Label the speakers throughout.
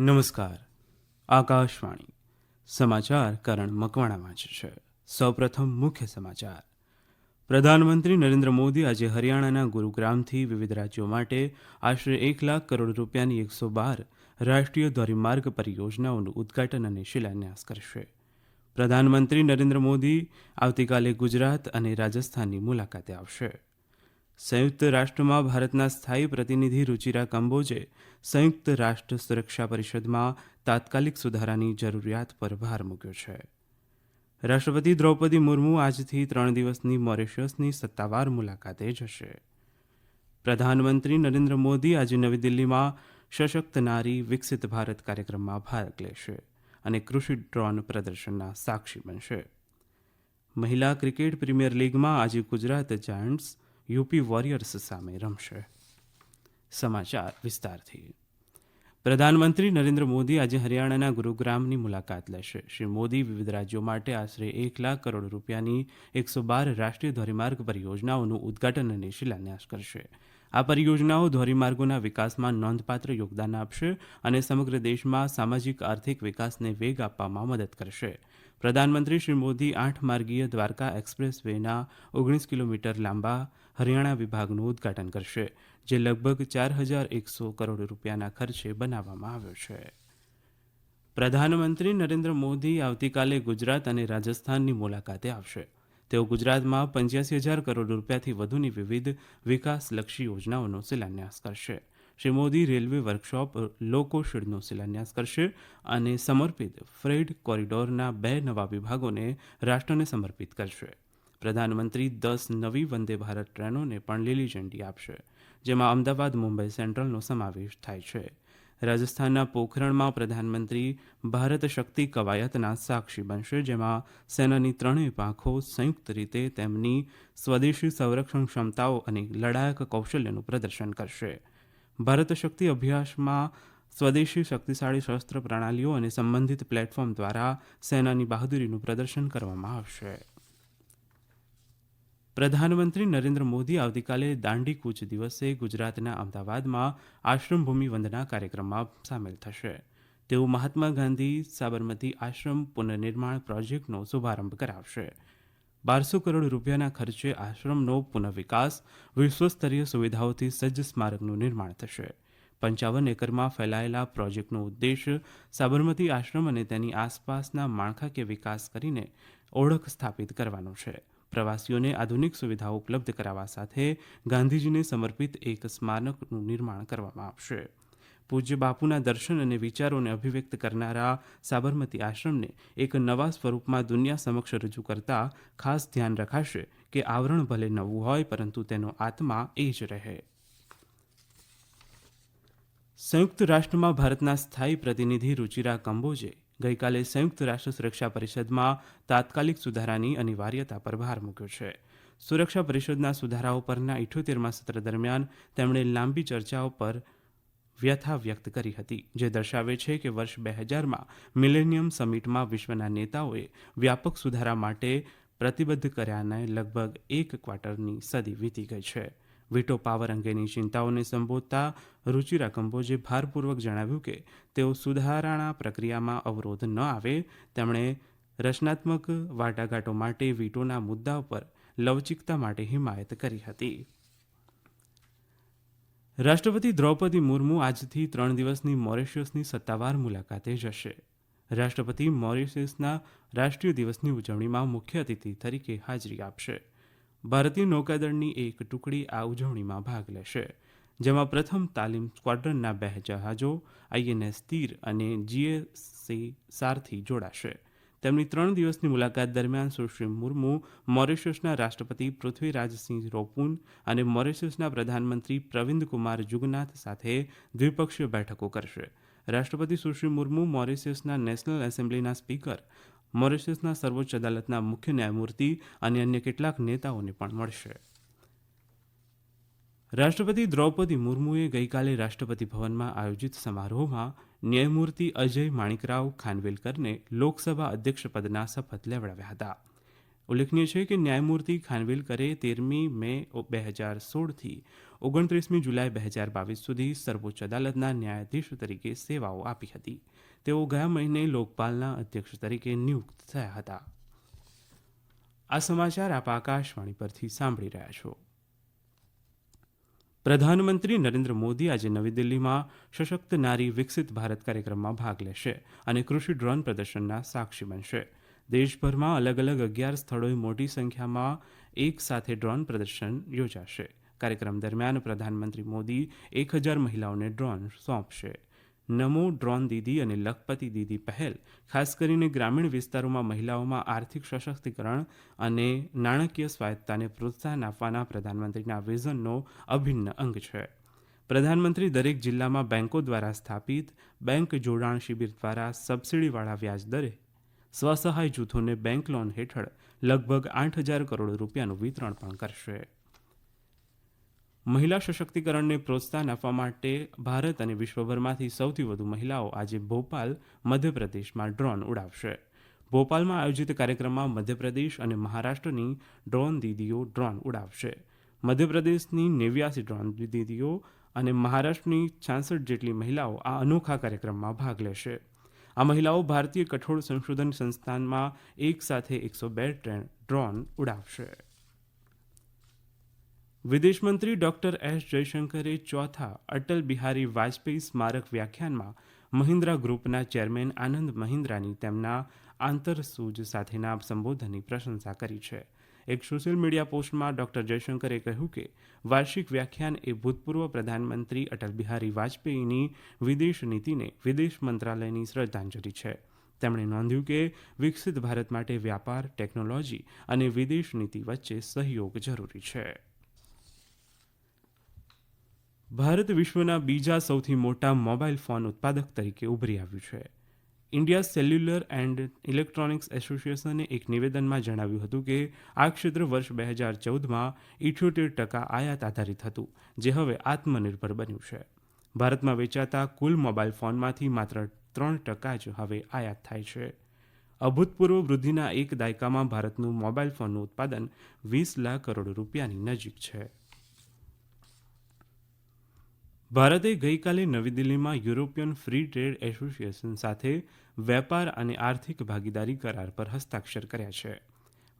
Speaker 1: નમસ્કાર. આકાશવાણી સમાચાર કરણ મકવાણા વાંચે છે. સૌપ્રથમ મુખ્ય સમાચાર. પ્રધાનમંત્રી નરેન્દ્ર મોદી આજે હરિયાણાના ગુરુગ્રામથી વિવિધ રાજ્યો માટે આશરે 1,00,000 કરોડ રૂપિયાની 112 રાષ્ટ્રીય ધોરીમાર્ગ પરિયોજનાઓનું ઉદ્ઘાટન અને શિલાન્યાસ કરશે. પ્રધાનમંત્રી નરેન્દ્ર મોદી આવતીકાલે ગુજરાત અને રાજસ્થાનની મુલાકાતે આવશે. સંયુક્ત રાષ્ટ્રમાં ભારતના સ્થાયી પ્રતિનિધિ રુચિરા કંબોજે સંયુક્ત રાષ્ટ્ર સુરક્ષા પરિષદમાં તાત્કાલિક સુધારાની જરૂરિયાત પર ભાર મૂક્યો છે. રાષ્ટ્રપતિ દ્રૌપદી મુર્મુ આજથી 3 દિવસની મોરિશિયસની સત્તાવાર મુલાકાતે જશે. પ્રધાનમંત્રી નરેન્દ્ર મોદી આજે નવી દિલ્હીમાં સશક્ત નારી વિકસિત ભારત કાર્યક્રમમાં ભાગ લેશે અને કૃષિ ડ્રોન પ્રદર્શનના સાક્ષી બનશે. મહિલા ક્રિકેટ પ્રીમિયર લીગમાં આજે ગુજરાત જાયન્ટ્સ યુપી વોરિયર્સ સામે રમશે. સમાચાર વિસ્તારથી. પ્રધાનમંત્રી નરેન્દ્ર મોદી આજે હરિયાણાના ગુરુગ્રામની મુલાકાત લેશે. શ્રી મોદી વિવિધ રાજ્યો માટે આશરે 1,00,000 કરોડ રૂપિયાની 112 રાષ્ટ્રીય ધોરીમાર્ગ પરિયોજનાઓનું ઉદ્ઘાટન અને શિલાન્યાસ કરશે. આ પરિયોજનાઓ ધોરીમાર્ગોના વિકાસમાં નોંધપાત્ર યોગદાન આપશે અને સમગ્ર દેશમાં સામાજિક આર્થિક વિકાસને વેગ આપવામાં મદદ કરશે. પ્રધાનમંત્રી શ્રી મોદી 8 માર્ગીય દ્વારકા એક્સપ્રેસ વેના 19 કિલોમીટર લાંબા હરિયાણા વિભાગનું ઉદ્ઘાટન કરશે, જે લગભગ 4,100 કરોડ રૂપિયાના ખર્ચે બનાવવામાં આવ્યો છે. પ્રધાનમંત્રી નરેન્દ્ર મોદી આવતીકાલે ગુજરાત અને રાજસ્થાનની મુલાકાતે આવશે. તેઓ ગુજરાતમાં 85,000 કરોડ રૂપિયાથી વધુની વિવિધ વિકાસલક્ષી યોજનાઓનો શિલાન્યાસ કરશે. શ્રી મોદી રેલવે વર્કશોપ લોકો શેડનો શિલાન્યાસ કરશે અને સમર્પિત ફ્રેડ કોરિડોરના 2 નવા વિભાગોને રાષ્ટ્રને સમર્પિત કરશે. પ્રધાનમંત્રી 10 નવી વંદે ભારત ટ્રેનોને પણ લીલી ઝંડી આપશે, જેમાં અમદાવાદ મુંબઈ સેન્ટ્રલનો સમાવેશ થાય છે. રાજસ્થાનના પોખરણમાં પ્રધાનમંત્રી ભારત શક્તિ કવાયતના સાક્ષી બનશે, જેમાં સેનાની 3 પાંખો સંયુક્ત રીતે તેમની સ્વદેશી સંરક્ષણ ક્ષમતાઓ અને લડાયક કૌશલ્યનું પ્રદર્શન કરશે. ભારત શક્તિ અભ્યાસમાં સ્વદેશી શક્તિશાળી શસ્ત્ર પ્રણાલીઓ અને સંબંધિત પ્લેટફોર્મ દ્વારા સેનાની બહાદુરીનું પ્રદર્શન કરવામાં આવશે. પ્રધાનમંત્રી નરેન્દ્ર મોદી આવતીકાલે દાંડી કૂચ દિવસે ગુજરાતના અમદાવાદમાં આશ્રમ ભૂમિ વંદના કાર્યક્રમમાં સામેલ થશે. તેઓ મહાત્મા ગાંધી સાબરમતી આશ્રમ પુનર્નિર્માણ પ્રોજેક્ટનો શુભારંભ કરાવશે. 1200 કરોડ રૂપિયાના ખર્ચે આશ્રમનો પુનઃવિકાસ, વિશ્વસ્તરીય સુવિધાઓથી સજ્જ સ્મારકનું નિર્માણ થશે. 55 એકરમાં ફેલાયેલા પ્રોજેક્ટનો ઉદ્દેશ સાબરમતી આશ્રમ અને તેની આસપાસના માળખાકીય વિકાસ કરીને ઓળખ સ્થાપિત કરવાનો છે. પ્રવાસીઓને આધુનિક સુવિધાઓ ઉપલબ્ધ કરાવવા સાથે ગાંધીજીને સમર્પિત એક સ્મારકનું નિર્માણ કરવામાં આવશે. પૂજ્ય બાપુના દર્શન અને વિચારોને અભિવ્યક્ત કરનારા સાબરમતી આશ્રમને એક નવા સ્વરૂપમાં દુનિયા સમક્ષ રજૂ કરતા ખાસ ધ્યાન રખાશે કે આવરણ ભલે નવું હોય, પરંતુ તેનો આત્મા એ જ રહે. સંયુક્ત રાષ્ટ્રમાં ભારતના સ્થાયી પ્રતિનિધિ રુચિરા કંબોજે ગઈકાલે સંયુક્ત રાષ્ટ્ર સુરક્ષા પરિષદમાં તાત્કાલિક સુધારાની અનિવાર્યતા પર ભાર મૂક્યો છે. સુરક્ષા પરિષદના સુધારાઓ પરના 78મા સત્ર દરમિયાન તેમણે લાંબી ચર્ચાઓ પર વ્યથા વ્યક્ત કરી હતી, જે દર્શાવે છે કે વર્ષ 2000માં મિલેનિયમ સમિટમાં વિશ્વના નેતાઓએ વ્યાપક સુધારા માટે પ્રતિબદ્ધ કર્યાને લગભગ 1 ક્વાર્ટરની સદી વીતી ગઈ છે. વીટો પાવર અંગેની ચિંતાઓને સંબોધતા રુચિરા કંબોજે ભારપૂર્વક જણાવ્યું કે તેઓ સુધારણા પ્રક્રિયામાં અવરોધ ન આવે. તેમણે રચનાત્મક વાટાઘાટો માટે વીટોના મુદ્દા પર લવચિકતા માટે હિમાયત કરી હતી. રાષ્ટ્રપતિ દ્રૌપદી મુર્મુ આજથી 3 દિવસની મોરિશિયસની સત્તાવાર મુલાકાતે જશે. રાષ્ટ્રપતિ મોરિશિયસના રાષ્ટ્રીય દિવસની ઉજવણીમાં મુખ્ય અતિથિ તરીકે હાજરી આપશે. ભારતીય નૌકાદળની એક ટુકડી આ ઉજવણીમાં ભાગ લેશે, જેમાં પ્રથમ તાલીમ સ્ક્વોડ્રનના 2 જહાજો INS તીર અને GSC સારથી જોડાશે. તેમની 3 દિવસની મુલાકાત દરમિયાન સુશ્રી મુર્મુ મોરિશિયસના રાષ્ટ્રપતિ પૃથ્વીરાજસિંહ રોપુન અને મોરિશિયસના પ્રધાનમંત્રી પ્રવિંદ કુમાર જુગનાથ સાથે દ્વિપક્ષીય બેઠકો કરશે. રાષ્ટ્રપતિ સુશ્રી મુર્મુ મોરિશિયસના નેશનલ એસેમ્બલીના સ્પીકર, મોરિશિયસના સર્વોચ્ચ અદાલતના મુખ્ય ન્યાયમૂર્તિ અને અન્ય કેટલાક નેતાઓને પણ મળશે. રાષ્ટ્રપતિ દ્રૌપદી મુર્મુએ ગઈકાલે રાષ્ટ્રપતિ ભવનમાં આયોજિત સમારોહમાં ન્યાયમૂર્તિ અજય માણિકરાવ ખાનવેલકરને લોકસભા અધ્યક્ષ પદના શપથ લેવડાવ્યા હતા. ઉલ્લેખનીય છે કે ન્યાયમૂર્તિ ખાનવિલકરે 13મી મે 2016થી 29મી જુલાઈ 2022 સુધી સર્વોચ્ચ અદાલતના ન્યાયાધીશ તરીકે સેવાઓ આપી હતી. તેઓ ગયા મહિને લોકપાલના અધ્યક્ષ તરીકે નિયુક્ત થયા હતા. આ સમાચાર આપ આકાશવાણી પરથી સાંભળી રહ્યા છો. પ્રધાનમંત્રી નરેન્દ્ર મોદી આજે નવી દિલ્હીમાં સશક્ત નારી વિકસિત ભારત કાર્યક્રમમાં ભાગ લેશે અને કૃષિ ડ્રોન પ્રદર્શનના સાક્ષી બનશે. દેશભરમાં અલગ અલગ 11 સ્થળોએ મોટી સંખ્યામાં એક સાથે ડ્રોન પ્રદર્શન યોજાશે. કાર્યક્રમ દરમિયાન પ્રધાનમંત્રી મોદી 1000 મહિલાઓને ડ્રોન સોંપશે. નમો ડ્રોન દીદી અને લખપતિ દીદી પહેલ ખાસ કરીને ગ્રામીણ વિસ્તારોમાં મહિલાઓમાં આર્થિક સશક્તિકરણ અને નાણાકીય સ્વાયત્તતાને પ્રોત્સાહન આપવાના પ્રધાનમંત્રીના વિઝનનો અભિન્ન અંગ છે. પ્રધાનમંત્રી દરેક જિલ્લામાં બેન્કો દ્વારા સ્થાપિત બેંક જોડાણ શિબિર દ્વારા સબસિડીવાળા વ્યાજ દરે સ્વસહાય જૂથોને બેંક લોન હેઠળ લગભગ 8,000 કરોડ રૂપિયાનું વિતરણ પણ કરશે. મહિલા સશક્તિકરણને પ્રોત્સાહન આપવા માટે ભારત અને વિશ્વભરમાંથી સૌથી વધુ મહિલાઓ આજે ભોપાલ, મધ્યપ્રદેશમાં ડ્રોન ઉડાવશે. ભોપાલમાં આયોજિત કાર્યક્રમમાં મધ્યપ્રદેશ અને મહારાષ્ટ્રની ડ્રોન દીદીઓ ડ્રોન ઉડાવશે. મધ્યપ્રદેશની 89 ડ્રોન દીદીઓ અને મહારાષ્ટ્રની 66 જેટલી મહિલાઓ આ અનોખા કાર્યક્રમમાં ભાગ લેશે. આ મહિલાઓ ભારતીય કઠોળ સંશોધન સંસ્થાનમાં એક સાથે 102 ડ્રોન ઉડાવશે. વિદેશમંત્રી ડોક્ટર એસ જયશંકરે ચોથા અટલ બિહારી વાજપેયી સ્મારક વ્યાખ્યાનમાં મહિન્દ્રા ગ્રુપના ચેરમેન આનંદ મહિન્દ્રાની તેમના આંતરસૂજ સાથેના સંબોધનની પ્રશંસા કરી છે. એક સોશિયલ મીડિયા પોસ્ટમાં ડોક્ટર જયશંકરે કહ્યું કે વાર્ષિક વ્યાખ્યાન એ ભૂતપૂર્વ પ્રધાનમંત્રી અટલ બિહારી વાજપેયીની વિદેશ નીતિને વિદેશ મંત્રાલયની શ્રદ્ધાંજલિ છે. તેમણે નોંધ્યું કે વિકસિત ભારત માટે વ્યાપાર, ટેકનોલોજી અને વિદેશ નીતિ વચ્ચે સહયોગ જરૂરી છે. ભારત વિશ્વના બીજા સૌથી મોટા મોબાઈલ ફોન ઉત્પાદક તરીકે ઉભરી આવ્યું છે. ઇન્ડિયા સેલ્યુલર એન્ડ ઇલેક્ટ્રોનિક્સ એસોસિએશને એક નિવેદનમાં જણાવ્યું હતું કે આ ક્ષેત્ર વર્ષ 2014માં 78% આયાત આધારિત હતું, જે હવે આત્મનિર્ભર બન્યું છે. ભારતમાં વેચાતા કુલ મોબાઈલ ફોનમાંથી માત્ર 3% જ હવે આયાત થાય છે. અભૂતપૂર્વ વૃદ્ધિના એક દાયકામાં ભારતનું મોબાઈલ ફોનનું ઉત્પાદન 20 લાખ કરોડ રૂપિયાની નજીક છે. ભારતે ગઈકાલે નવી દિલ્હીમાં યુરોપિયન ફ્રી ટ્રેડ એસોસિએશન સાથે વેપાર અને આર્થિક ભાગીદારી કરાર પર હસ્તાક્ષર કર્યા છે.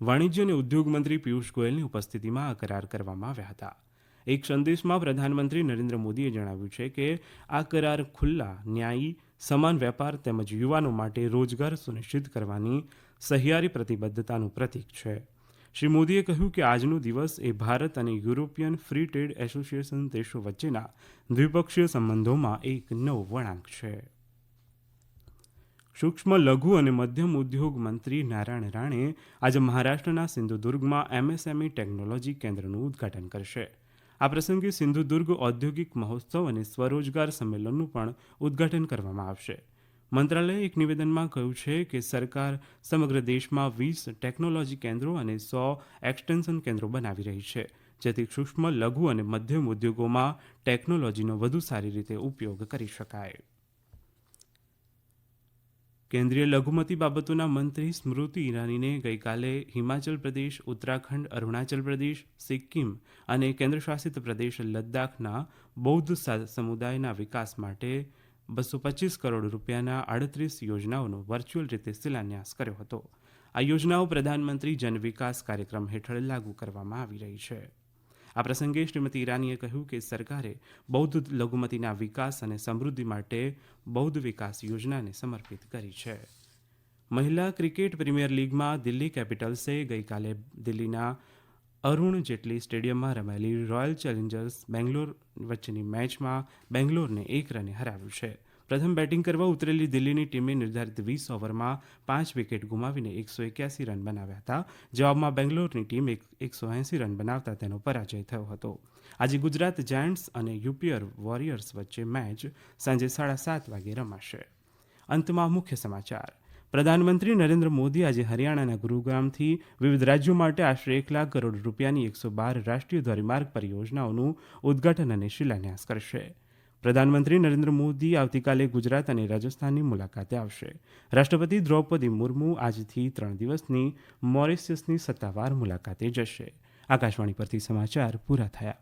Speaker 1: વાણિજ્ય અને ઉદ્યોગ મંત્રી પિયુષ ગોયલની ઉપસ્થિતિમાં આ કરાર કરવામાં આવ્યા હતા. એક સંદેશમાં પ્રધાનમંત્રી નરેન્દ્ર મોદીએ જણાવ્યું છે કે આ કરાર ખુલ્લા, ન્યાયી, સમાન વેપાર તેમજ યુવાનો માટે રોજગાર સુનિશ્ચિત કરવાની સહિયારી પ્રતિબદ્ધતાનું પ્રતીક છે. શ્રી મોદીએ કહ્યું કે આજનો દિવસ એ ભારત અને યુરોપિયન ફ્રી ટ્રેડ એસોસિએશન દેશો વચ્ચેના દ્વિપક્ષીય સંબંધોમાં એક નવો વળાંક છે. સૂક્ષ્મ, લઘુ અને મધ્યમ ઉદ્યોગ મંત્રી નારાયણ રાણે આજે મહારાષ્ટ્રના સિંધુદુર્ગમાં એમએસએમઈ ટેકનોલોજી કેન્દ્રનું ઉદ્ઘાટન કરશે. આ પ્રસંગે સિંધુદુર્ગ ઔદ્યોગિક મહોત્સવ અને સ્વરોજગાર સંમેલનનું પણ ઉદ્ઘાટન કરવામાં આવશે. મંત્રાલયે એક નિવેદનમાં કહ્યું છે કે સરકાર સમગ્ર દેશમાં 20 ટેકનોલોજી કેન્દ્રો અને 100 એક્સટેન્શન કેન્દ્રો બનાવી રહી છે, જેથી સૂક્ષ્મ, લઘુ અને મધ્યમ ઉદ્યોગોમાં ટેકનોલોજીનો વધુ સારી રીતે ઉપયોગ કરી શકાય. કેન્દ્રીય લઘુમતી બાબતોના મંત્રી સ્મૃતિ ઈરાનીને ગઈકાલે હિમાચલ પ્રદેશ, ઉત્તરાખંડ, અરુણાચલ પ્રદેશ, સિક્કિમ અને કેન્દ્રશાસિત પ્રદેશ લદ્દાખના બૌદ્ધ સમુદાયના વિકાસ માટે 225 કરોડ રૂપિયાના 38 યોજનાઓનો વર્ચ્યુઅલ રીતે શિલાન્યાસ કર્યો હતો. આ યોજનાઓ પ્રધાનમંત્રી જન વિકાસ કાર્યક્રમ હેઠળ લાગુ કરવામાં આવી રહી છે. આ પ્રસંગે શ્રીમતી ઈરાનીએ કહ્યું કે સરકારે બૌદ્ધ લઘુમતીના વિકાસ અને સમૃદ્ધિ માટે બૌદ્ધ વિકાસ યોજનાને સમર્પિત કરી છે. મહિલા ક્રિકેટ પ્રીમિયર લીગમાં દિલ્હી કેપિટલ્સે ગઈકાલે દિલ્હીના અરુણ જેટલી સ્ટેડિયમમાં રમાયેલી રોયલ ચેલેન્જર્સ બેંગ્લોર વચ્ચેની મેચમાં બેંગ્લોરને 1 રને હરાવ્યું છે. પ્રથમ બેટિંગ કરવા ઉતરેલી દિલ્હીની ટીમે નિર્ધારિત 20 ઓવરમાં 5 વિકેટ ગુમાવીને 181 રન બનાવ્યા હતા. જવાબમાં બેંગ્લોરની ટીમ 180 રન બનાવતા તેનો પરાજય થયો હતો. આજે ગુજરાત જાયન્ટ્સ અને યુપીઆર વોરિયર્સ વચ્ચે મેચ સાંજે 7:30 વાગે રમાશે. અંતમાં મુખ્ય સમાચાર. પ્રધાનમંત્રી નરેન્દ્ર મોદી આજે હરિયાણાના ગુરુગ્રામથી વિવિધ રાજ્યો માટે આશરે 1 લાખ કરોડ રૂપિયાની 112 રાષ્ટ્રીય ધોરીમાર્ગ પરિયોજનાઓનું ઉદ્ઘાટન અને શિલાન્યાસ કરશે. પ્રધાનમંત્રી નરેન્દ્ર મોદી આવતીકાલે ગુજરાત અને રાજસ્થાનની મુલાકાતે આવશે. રાષ્ટ્રપતિ દ્રૌપદી મુર્મુ આજથી 3 દિવસની મોરિશિયસની સત્તાવાર મુલાકાતે જશે. આકાશવાણી પરથી સમાચાર પૂરા થયા.